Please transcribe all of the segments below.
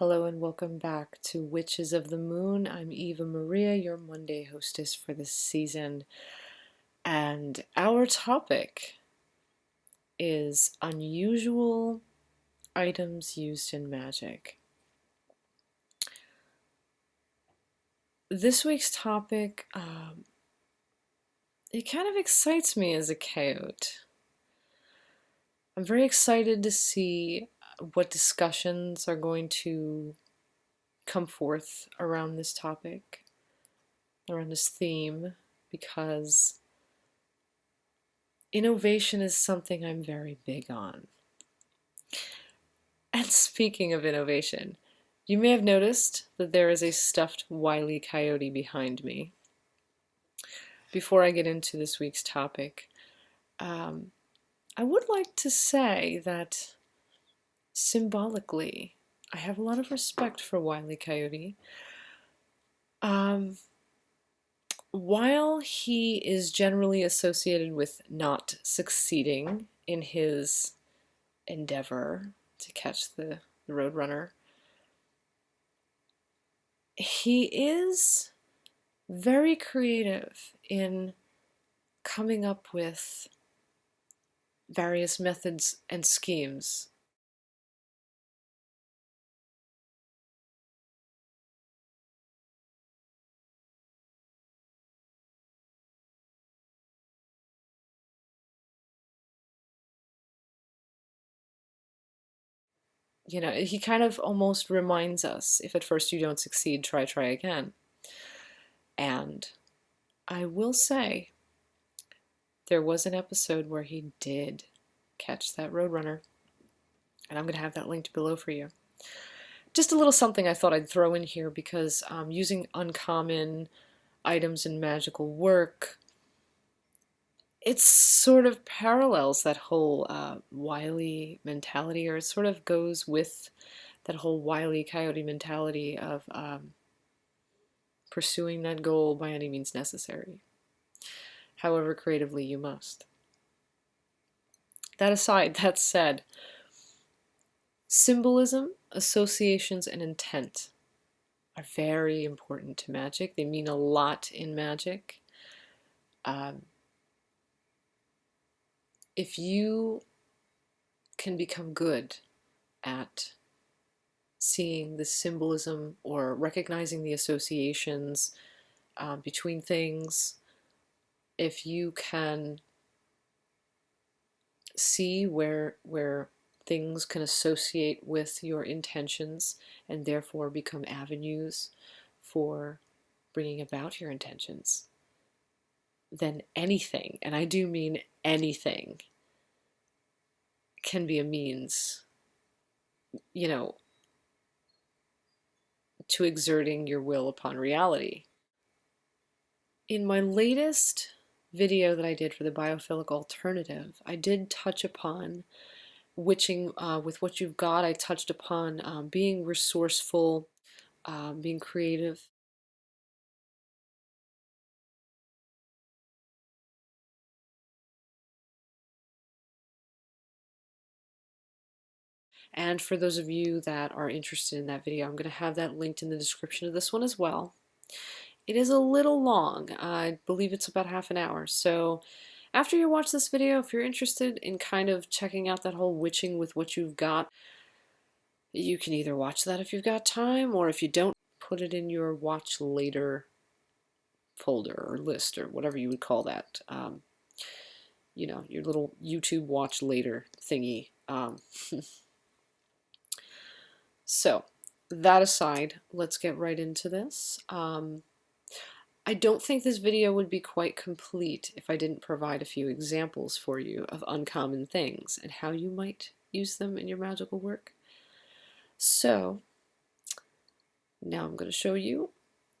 Hello and welcome back to Witches of the Moon. I'm Eva Maria, your Monday hostess for this season. And our topic is unusual items used in magic. This week's topic, it kind of excites me as a coyote. I'm very excited to see what discussions are going to come forth around this topic, around this theme, because innovation is something I'm very big on. And speaking of innovation, you may have noticed that there is a stuffed Wile E. Coyote behind me. Before I get into this week's topic, I would like to say that symbolically, I have a lot of respect for Wile E. Coyote. While he is generally associated with not succeeding in his endeavor to catch the Roadrunner, he is very creative in coming up with various methods and schemes. You know, he kind of almost reminds us, if at first you don't succeed, try again. And I will say, there was an episode where he did catch that Roadrunner, and I'm going to have that linked below for you. Just a little something I thought I'd throw in here because using uncommon items in magical work, it sort of parallels that whole Wile E. mentality, or it sort of goes with that whole Wile E. Coyote mentality of pursuing that goal by any means necessary, however creatively you must. That aside, that said, symbolism, associations, and intent are very important to magic. They mean a lot in magic. If you can become good at seeing the symbolism or recognizing the associations between things, if you can see where things can associate with your intentions and therefore become avenues for bringing about your intentions, then anything, and I do mean anything, can be a means, you know, to exerting your will upon reality. In my latest video that I did for the Biophilic Alternative, I did touch upon witching with what you've got. I touched upon being resourceful, being creative. And for those of you that are interested in that video, I'm going to have that linked in the description of this one as well. It is a little long. I believe it's about half an hour. So after you watch this video, if you're interested in kind of checking out that whole witching with what you've got, you can either watch that if you've got time, or if you don't, put it in your watch later folder or list or whatever you would call that. You know, your little YouTube watch later thingy. So that aside, let's get right into this. I don't think this video would be quite complete if I didn't provide a few examples for you of uncommon things and how you might use them in your magical work. So now I'm going to show you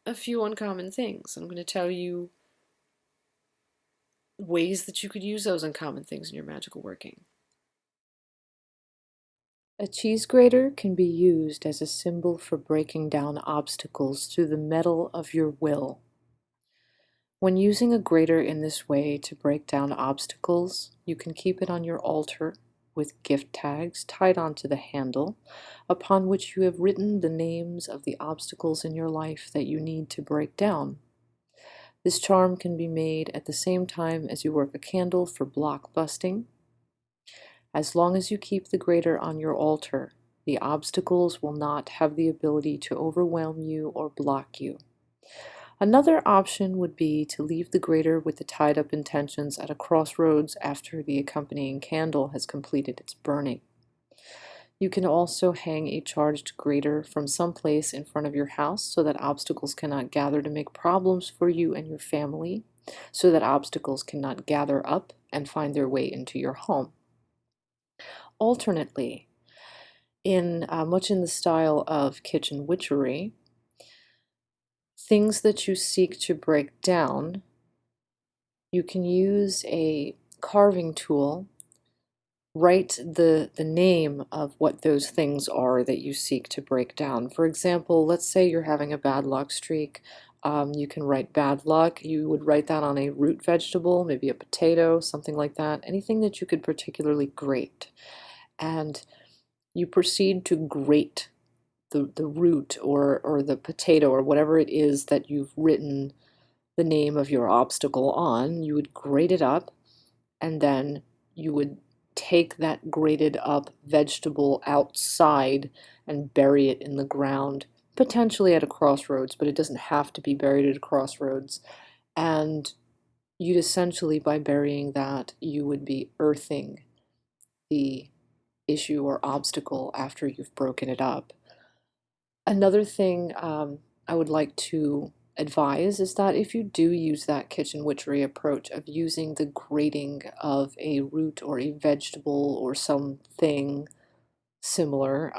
a few uncommon things. I'm going to tell you ways that you could use those uncommon things in your magical working. A cheese grater can be used as a symbol for breaking down obstacles through the metal of your will. When using a grater in this way to break down obstacles, you can keep it on your altar with gift tags tied onto the handle, upon which you have written the names of the obstacles in your life that you need to break down. This charm can be made at the same time as you work a candle for block busting. As long as you keep the grater on your altar, the obstacles will not have the ability to overwhelm you or block you. Another option would be to leave the grater with the tied up intentions at a crossroads after the accompanying candle has completed its burning. You can also hang a charged grater from some place in front of your house so that obstacles cannot gather to make problems for you and your family, so that obstacles cannot gather up and find their way into your home. Alternately, much in the style of kitchen witchery, things that you seek to break down, you can use a carving tool, write the name of what those things are that you seek to break down. For example, let's say you're having a bad luck streak. You can write bad luck. You would write that on a root vegetable, maybe a potato, something like that, anything that you could particularly grate. And you proceed to grate the root or the potato or whatever it is that you've written the name of your obstacle on. You would grate it up, and then you would take that grated up vegetable outside and bury it in the ground, potentially at a crossroads, but it doesn't have to be buried at a crossroads. And you'd essentially, by burying that, you would be earthing the issue or obstacle after you've broken it up. Another thing I would like to advise is that if you do use that kitchen witchery approach of using the grating of a root or a vegetable or something similar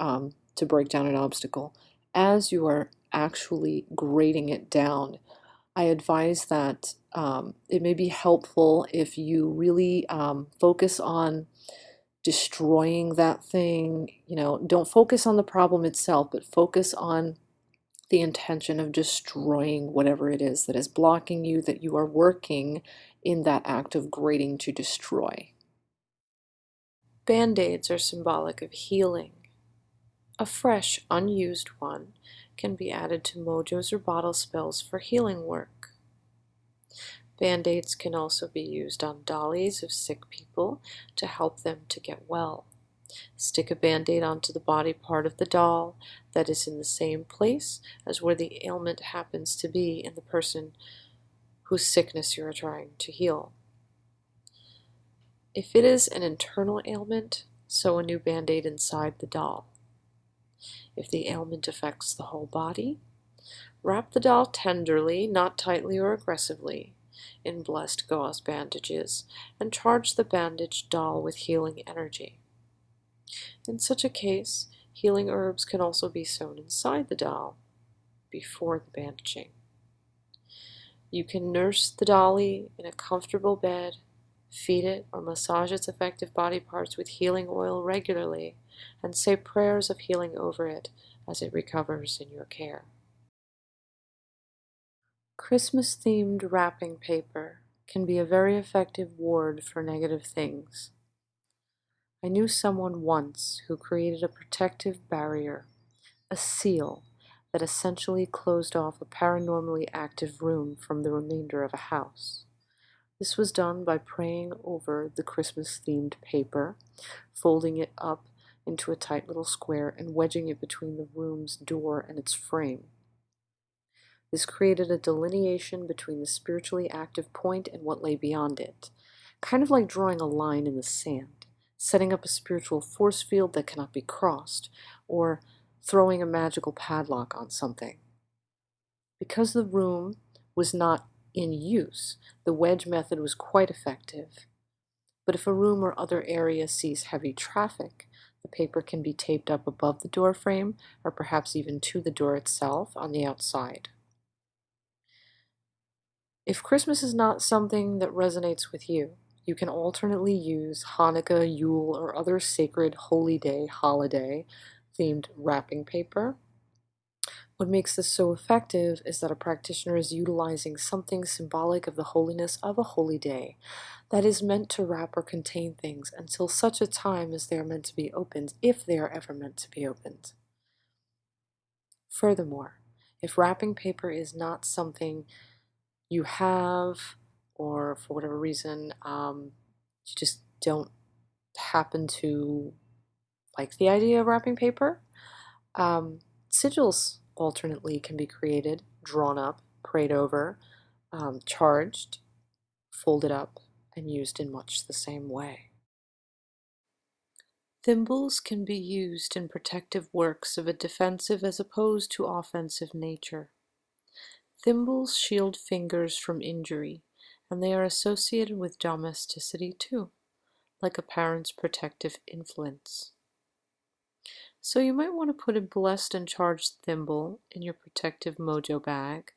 to break down an obstacle, as you are actually grating it down, I advise that it may be helpful if you really focus on destroying that thing. Don't focus on the problem itself, but focus on the intention of destroying whatever it is that is blocking you, that you are working in that act of grating to destroy. Band-aids are symbolic of healing. A fresh, unused one can be added to mojos or bottle spells for healing work. Band-aids can also be used on dollies of sick people to help them to get well. Stick a band-aid onto the body part of the doll that is in the same place as where the ailment happens to be in the person whose sickness you are trying to heal. If it is an internal ailment, sew a new band-aid inside the doll. If the ailment affects the whole body, wrap the doll tenderly, not tightly or aggressively, in blessed gauze bandages, and charge the bandaged doll with healing energy. In such a case, healing herbs can also be sewn inside the doll before the bandaging. You can nurse the dolly in a comfortable bed, feed it or massage its affected body parts with healing oil regularly, and say prayers of healing over it as it recovers in your care. Christmas-themed wrapping paper can be a very effective ward for negative things. I knew someone once who created a protective barrier, a seal, that essentially closed off a paranormally active room from the remainder of a house. This was done by praying over the Christmas-themed paper, folding it up into a tight little square, and wedging it between the room's door and its frame. This created a delineation between the spiritually active point and what lay beyond it, kind of like drawing a line in the sand, setting up a spiritual force field that cannot be crossed, or throwing a magical padlock on something. Because the room was not in use, the wedge method was quite effective. But if a room or other area sees heavy traffic, the paper can be taped up above the door frame, or perhaps even to the door itself on the outside. If Christmas is not something that resonates with you, you can alternately use Hanukkah, Yule, or other sacred holy day, holiday themed wrapping paper, What makes this so effective is that a practitioner is utilizing something symbolic of the holiness of a holy day that is meant to wrap or contain things until such a time as they are meant to be opened, if they are ever meant to be opened. Furthermore, if wrapping paper is not something you have, or for whatever reason, you just don't happen to like the idea of wrapping paper, sigils alternately can be created, drawn up, prayed over, charged, folded up, and used in much the same way. Thimbles can be used in protective works of a defensive as opposed to offensive nature. Thimbles shield fingers from injury, and they are associated with domesticity too, like a parent's protective influence. So you might want to put a blessed and charged thimble in your protective mojo bag,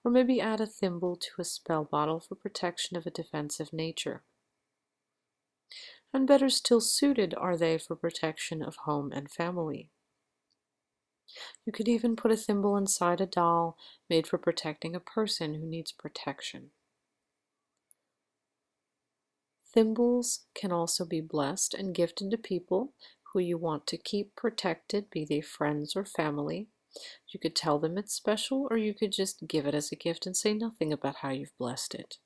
or maybe add a thimble to a spell bottle for protection of a defensive nature. And better still suited are they for protection of home and family. You could even put a thimble inside a doll made for protecting a person who needs protection. Thimbles can also be blessed and gifted to people who you want to keep protected, be they friends or family. You could tell them it's special, or you could just give it as a gift and say nothing about how you've blessed it.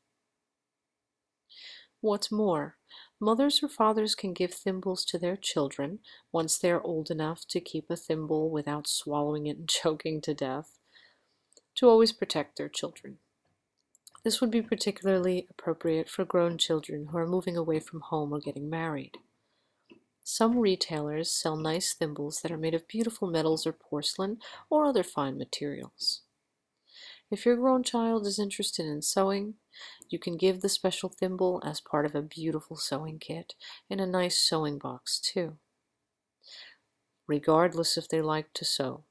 What's more, mothers or fathers can give thimbles to their children once they are old enough to keep a thimble without swallowing it and choking to death, to always protect their children. This would be particularly appropriate for grown children who are moving away from home or getting married. Some retailers sell nice thimbles that are made of beautiful metals or porcelain or other fine materials. If your grown child is interested in sewing, you can give the special thimble as part of a beautiful sewing kit in a nice sewing box too. Regardless if they like to sew,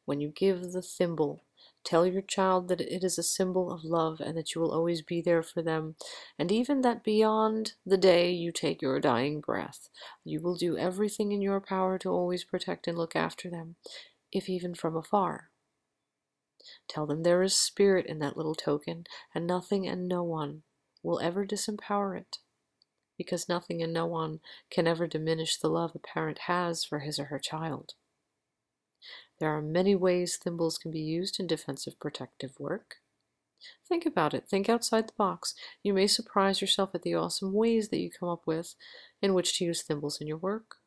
when you give the thimble, tell your child that it is a symbol of love and that you will always be there for them, and even that beyond the day you take your dying breath, you will do everything in your power to always protect and look after them, if even from afar. Tell them there is spirit in that little token, and nothing and no one will ever disempower it, because nothing and no one can ever diminish the love a parent has for his or her child. There are many ways thimbles can be used in defensive protective work. Think about it. Think outside the box. You may surprise yourself at the awesome ways that you come up with in which to use thimbles in your work.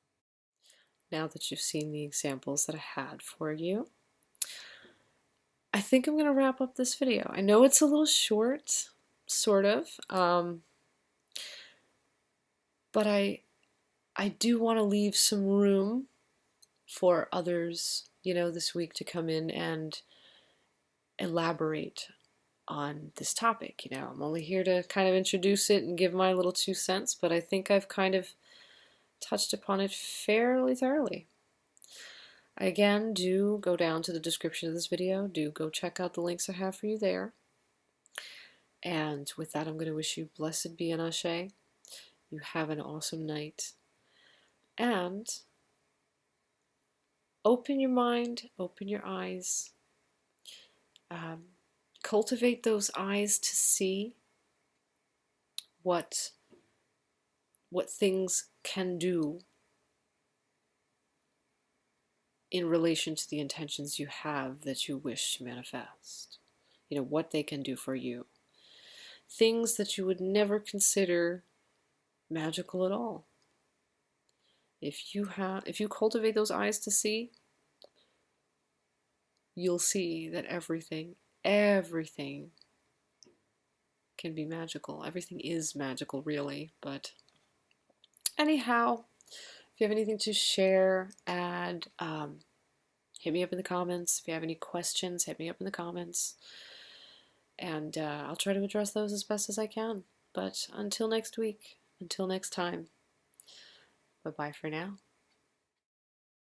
Now that you've seen the examples that I had for you, I think I'm going to wrap up this video. I know it's a little short, sort of, but I do want to leave some room for others, this week to come in and elaborate on this topic. I'm only here to kind of introduce it and give my little 2 cents, but I think I've kind of touched upon it fairly thoroughly. Again, do go down to the description of this video. Do go check out the links I have for you there. And with that, I'm going to wish you blessed be an ashe. You have an awesome night. And open your mind, open your eyes. Cultivate those eyes to see what things can do in relation to the intentions you have that you wish to manifest. What they can do for you. Things that you would never consider magical at all. If you cultivate those eyes to see, you'll see that everything can be magical. Everything is magical, really. But anyhow, if you have anything to share, add, hit me up in the comments. If you have any questions, hit me up in the comments. And I'll try to address those as best as I can. But until next week, until next time, bye-bye for now.